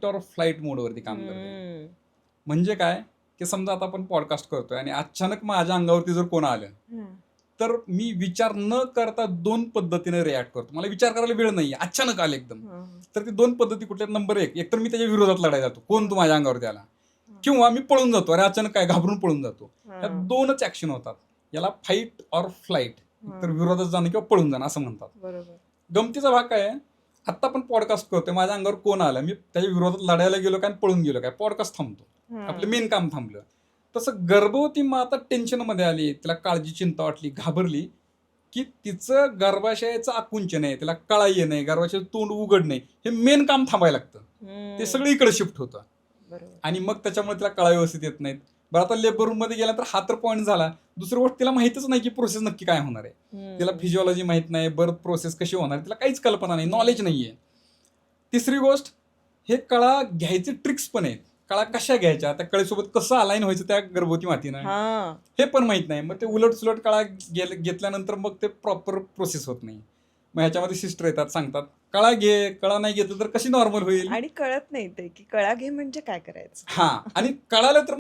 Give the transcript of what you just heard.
Fight or flight मोडवरती काम करते. म्हणजे काय की समजा आता आपण पॉडकास्ट करतोय आणि अचानक माझ्या अंगावरती जर कोण आलं तर मी विचार न करता 2 पद्धतीने रिॲक्ट करतो. मला विचार करायला वेळ नाहीये, अचानक आले एकदम. तर ते 2 पद्धती कुठल्या? नंबर 1, एकतर मी त्याच्या विरोधात लढायला जातो, कोण तू माझ्या अंगावरती आला, किंवा मी पळून जातो, अरे अचानक काय, घाबरून पळून जातो. या 2च ऍक्शन होतात. याला फाईट ऑर फ्लाईट, तर विरोधात जाणं किंवा पळून जाणं असं म्हणतात. गमतीचा भाग काय आहे, आता आपण पॉडकास्ट करतोय, माझ्या अंगावर कोण आलं, मी त्याच्या विरोधात लढायला गेलो काय, पळून गेलो काय, पॉडकास्ट थांबतो, आपलं मेन काम थांबलं. तसं गर्भवती माता टेन्शनमध्ये आली, तिला काळजी चिंता वाटली, घाबरली, की तिचं गर्भाशयाचं आकुंचन आहे, तिला कळा येणे, गर्भाशयाचं तोंड उघडणे, हे मेन काम थांबायला लागतं. ते सगळं इकडे शिफ्ट होतं आणि मग त्याच्यामुळे तिला कळा व्यवस्थित येत नाहीत. बरं, आता लेबर रूम मध्ये गेला तर हा तर पॉईंट झाला. दुसरी गोष्ट, तिला माहितच नाही की प्रोसेस नक्की काय होणार आहे. तिला फिजिओलॉजी माहित नाही, बर्थ प्रोसेस कशी होणार, तिला काहीच कल्पना नाही, नॉलेज नाहीये. तिसरी गोष्ट, हे कळा घ्यायचे ट्रिक्स पण आहेत. कळा कशा घ्यायच्या, त्या कळेसोबत कसं अलाईन व्हायचं त्या गर्भवती मातीनं, हे पण माहित नाही. मग ते उलट सुलट कळा घेतल्यानंतर मग ते प्रॉपर प्रोसेस होत नाही. मग ह्याच्यामध्ये सिस्टर येतात, सांगतात कळा घे, कळा नाही घेतलं तर कशी नॉर्मल होईल. आणि कळत नाही ते की कळा घे म्हणजे काय करायचं. आणि कळालं तर